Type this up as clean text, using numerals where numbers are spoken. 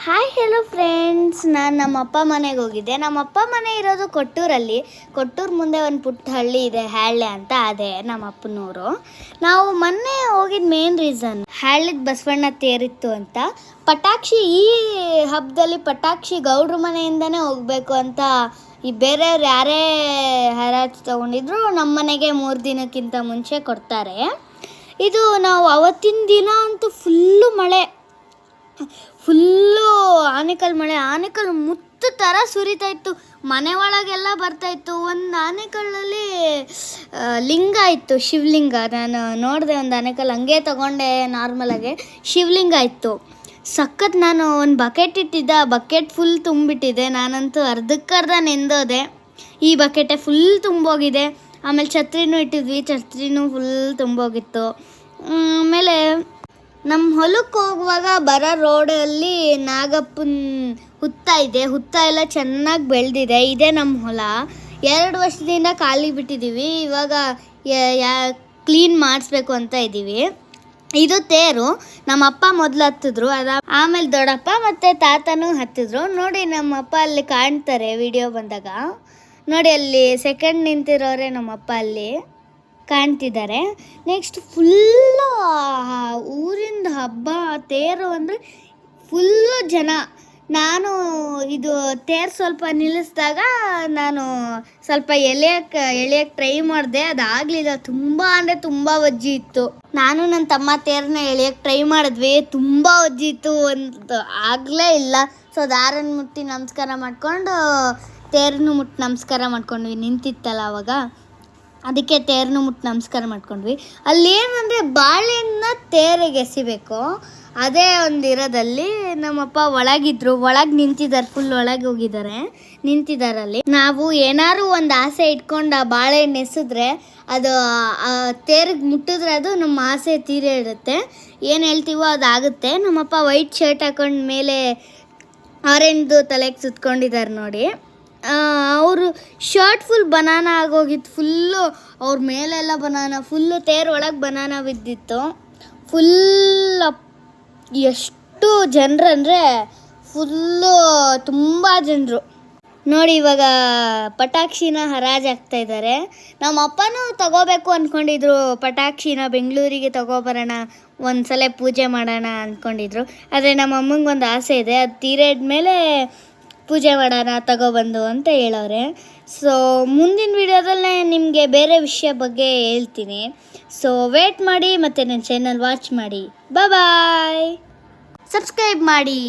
Hi hello friends, ನಾನು ನಮ್ಮ ಅಪ್ಪ ಮನೆಗೆ ಹೋಗಿದ್ದೆ. ನಮ್ಮ ಅಪ್ಪ ಮನೆ ಇರೋದು ಕೊಟ್ಟೂರಲ್ಲಿ. ಕೊಟ್ಟೂರು ಮುಂದೆ ಒಂದು ಪುಟ್ಟ ಹಳ್ಳಿ ಇದೆ, ಹ್ಯಾಳೆ ಅಂತ. ಅದೇ ನಮ್ಮ ಅಪ್ಪನೂರು. ನಾವು ಮೊನ್ನೆ ಹೋಗಿದ್ದು ಮೇನ್ ರೀಸನ್ ಹ್ಯಾಳಿದ ಬಸವಣ್ಣ ತೇರಿತ್ತು ಅಂತ. ಪಟಾಕ್ಷಿ ಈ ಹಬ್ಬದಲ್ಲಿ ಪಟಾಕ್ಷಿ ಗೌಡ್ರ ಮನೆಯಿಂದನೇ ಹೋಗಬೇಕು ಅಂತ ಈ ಬೇರೆಯವ್ರು ಯಾರೇ ಹರಾಜು ತೊಗೊಂಡಿದ್ರು ನಮ್ಮ ಮನೆಗೆ 3 ದಿನಕ್ಕಿಂತ ಮುಂಚೆ ಕೊಡ್ತಾರೆ. ಇದು ನಾವು ಅವತ್ತಿನ ದಿನ ಅಂತೂ ಫುಲ್ಲು ಆನೆಕಲ್ ಮಳೆ. ಆನೆಕಲ್ ಮುತ್ತು ಥರ ಸುರಿತಾ ಇತ್ತು, ಮನೆ ಒಳಗೆಲ್ಲ ಬರ್ತಾಯಿತ್ತು. ಒಂದು ಆನೆಕಲ್ಲಲ್ಲಿ ಲಿಂಗ ಇತ್ತು, ಶಿವಲಿಂಗ. ನಾನು ನೋಡಿದೆ ಒಂದು ಆನೆಕಲ್, ಹಂಗೆ ತೊಗೊಂಡೆ ನಾರ್ಮಲಾಗೆ. ಶಿವಲಿಂಗ ಇತ್ತು ಸಖತ್. ನಾನು ಒಂದು ಬಕೆಟ್ ಇಟ್ಟಿದ್ದೆ, ಆ ಬಕೆಟ್ ಫುಲ್ ತುಂಬಿಟ್ಟಿದೆ. ನಾನಂತೂ ಅರ್ಧಕ್ಕರ್ಧ ನೆಂದೋದೆ. ಈ ಬಕೆಟೇ ಫುಲ್ ತುಂಬೋಗಿದೆ. ಆಮೇಲೆ ಛತ್ರಿನೂ ಇಟ್ಟಿದ್ವಿ, ಛತ್ರಿನೂ ಫುಲ್ ತುಂಬೋಗಿತ್ತು. ಆಮೇಲೆ ನಮ್ಮ ಹೊಲಕ್ಕೆ ಹೋಗುವಾಗ ಬರೋ ರೋಡಲ್ಲಿ ನಾಗಪ್ಪನ ಹುತ್ತ ಇದೆ. ಹುತ್ತ ಎಲ್ಲ ಚೆನ್ನಾಗಿ ಬೆಳೆದಿದೆ. ಇದೇ ನಮ್ಮ ಹೊಲ. 2 ವರ್ಷದಿಂದ ಖಾಲಿ ಬಿಟ್ಟಿದ್ದೀವಿ. ಇವಾಗ ಕ್ಲೀನ್ ಮಾಡಿಸ್ಬೇಕು ಅಂತ ಇದ್ದೀವಿ. ಇದು ತೇರು. ನಮ್ಮ ಅಪ್ಪ ಮೊದಲು ಹತ್ತಿದ್ರು, ಆಮೇಲೆ ದೊಡ್ಡಪ್ಪ ಮತ್ತು ತಾತನೂ ಹತ್ತಿದ್ರು. ನೋಡಿ ನಮ್ಮಪ್ಪ ಅಲ್ಲಿ ಕಾಣ್ತಾರೆ ವಿಡಿಯೋ ಬಂದಾಗ. ನೋಡಿ ಅಲ್ಲಿ ಸೆಕೆಂಡ್ ನಿಂತಿರೋರೆ ನಮ್ಮಪ್ಪ ಅಲ್ಲಿ ಕಾಣ್ತಿದ್ದಾರೆ. ನೆಕ್ಸ್ಟ್ ಫುಲ್ಲು ಊರಿಂದ ಹಬ್ಬ ತೇರು ಅಂದರೆ ಫುಲ್ಲು ಜನ. ನಾನು ಇದು ತೇರು ಸ್ವಲ್ಪ ನಿಲ್ಲಿಸಿದಾಗ ನಾನು ಸ್ವಲ್ಪ ಎಳೆಯಕ್ಕೆ ಟ್ರೈ ಮಾಡಿದೆ, ಅದಾಗಲಿಲ್ಲ. ತುಂಬ ಅಂದರೆ ತುಂಬ ಒಜ್ಜಿ ಇತ್ತು. ನಾನು ನನ್ನ ತಮ್ಮ ತೇರನ್ನ ಎಳೆಯಕ್ಕೆ ಟ್ರೈ ಮಾಡಿದ್ವಿ, ತುಂಬ ಒಜ್ಜಿ ಇತ್ತು, ಒಂದು ಆಗಲೇ ಇಲ್ಲ. ಸೊ ದಾರನ್ನು ಮುಟ್ಟಿ ನಮಸ್ಕಾರ ಮಾಡಿಕೊಂಡು ತೇರನ್ನು ಮುಟ್ಟಿ ನಮಸ್ಕಾರ ಮಾಡ್ಕೊಂಡ್ವಿ. ನಿಂತಿತ್ತಲ್ಲ ಅವಾಗ, ಅದಕ್ಕೆ ತೇರನ್ನು ಮುಟ್ಟಿ ನಮಸ್ಕಾರ ಮಾಡ್ಕೊಂಡ್ವಿ. ಅಲ್ಲೇನಂದರೆ ಬಾಳೆಹಣ್ಣನ್ನ ತೇರಿಗೆ ಎಸಿಬೇಕು, ಅದೇ ಒಂದು ಇರೋದಲ್ಲಿ. ನಮ್ಮಪ್ಪ ಒಳಗೆ ನಿಂತಿದ್ದಾರೆ, ಫುಲ್ ಒಳಗೆ ಹೋಗಿದ್ದಾರೆ, ನಿಂತಿದ್ದಾರಲ್ಲಿ. ನಾವು ಏನಾದ್ರು ಒಂದು ಆಸೆ ಇಟ್ಕೊಂಡು ಆ ಬಾಳೆಹಣ್ಣು ಎಸಿದ್ರೆ ಅದು ತೇರಿಗೆ ಮುಟ್ಟಿದ್ರೆ ಅದು ನಮ್ಮ ಆಸೆ ತೀರಿರುತ್ತೆ. ಏನು ಹೇಳ್ತೀವೋ ಅದಾಗುತ್ತೆ. ನಮ್ಮಪ್ಪ ವೈಟ್ ಶರ್ಟ್ ಹಾಕೊಂಡು ಮೇಲೆ ಆರೆಂಜ್ದು ತಲೆಗೆ ಸುತ್ಕೊಂಡಿದ್ದಾರೆ ನೋಡಿ. ಅವರು ಶರ್ಟ್ ಫುಲ್ ಬನಾನ ಆಗೋಗಿತ್ತು. ಫುಲ್ಲು ಅವ್ರ ಮೇಲೆಲ್ಲ ಬನಾನ, ಫುಲ್ಲು ತೇರು ಒಳಗೆ ಬನಾನ ಬಿದ್ದಿತ್ತು. ಫುಲ್ ಎಷ್ಟು ಜನರು ಅಂದರೆ ಫುಲ್ಲು ತುಂಬ ಜನರು. ನೋಡಿ ಇವಾಗ ಪಟಾಕ್ಷಿನ ಹರಾಜಾಗ್ತಾ ಇದ್ದಾರೆ. ನಮ್ಮ ಅಪ್ಪನೂ ತಗೋಬೇಕು ಅಂದ್ಕೊಂಡಿದ್ರು ಪಟಾಕ್ಷಿನ, ಬೆಂಗಳೂರಿಗೆ ತಗೋಬರೋಣ, ಒಂದು ಸಲ ಪೂಜೆ ಮಾಡೋಣ ಅಂದ್ಕೊಂಡಿದ್ರು. ಆದರೆ ನಮ್ಮ ಅಮ್ಮಂಗೆ ಒಂದು ಆಸೆ ಇದೆ, ಅದು ತೀರಿದ್ಮೇಲೆ ಪೂಜೆ ಮಾಡೋಣ ತಗೊಬಂದು ಅಂತ ಹೇಳೋರೆ. ಸೊ ಮುಂದಿನ ವಿಡಿಯೋದಲ್ಲೇ ನಿಮಗೆ ಬೇರೆ ವಿಷಯ ಬಗ್ಗೆ ಹೇಳ್ತೀನಿ. ಸೊ ವೇಟ್ ಮಾಡಿ ಮತ್ತು ನನ್ನ ಚಾನಲ್ ವಾಚ್ ಮಾಡಿ. ಬಾಯ್, ಸಬ್ಸ್ಕ್ರೈಬ್ ಮಾಡಿ.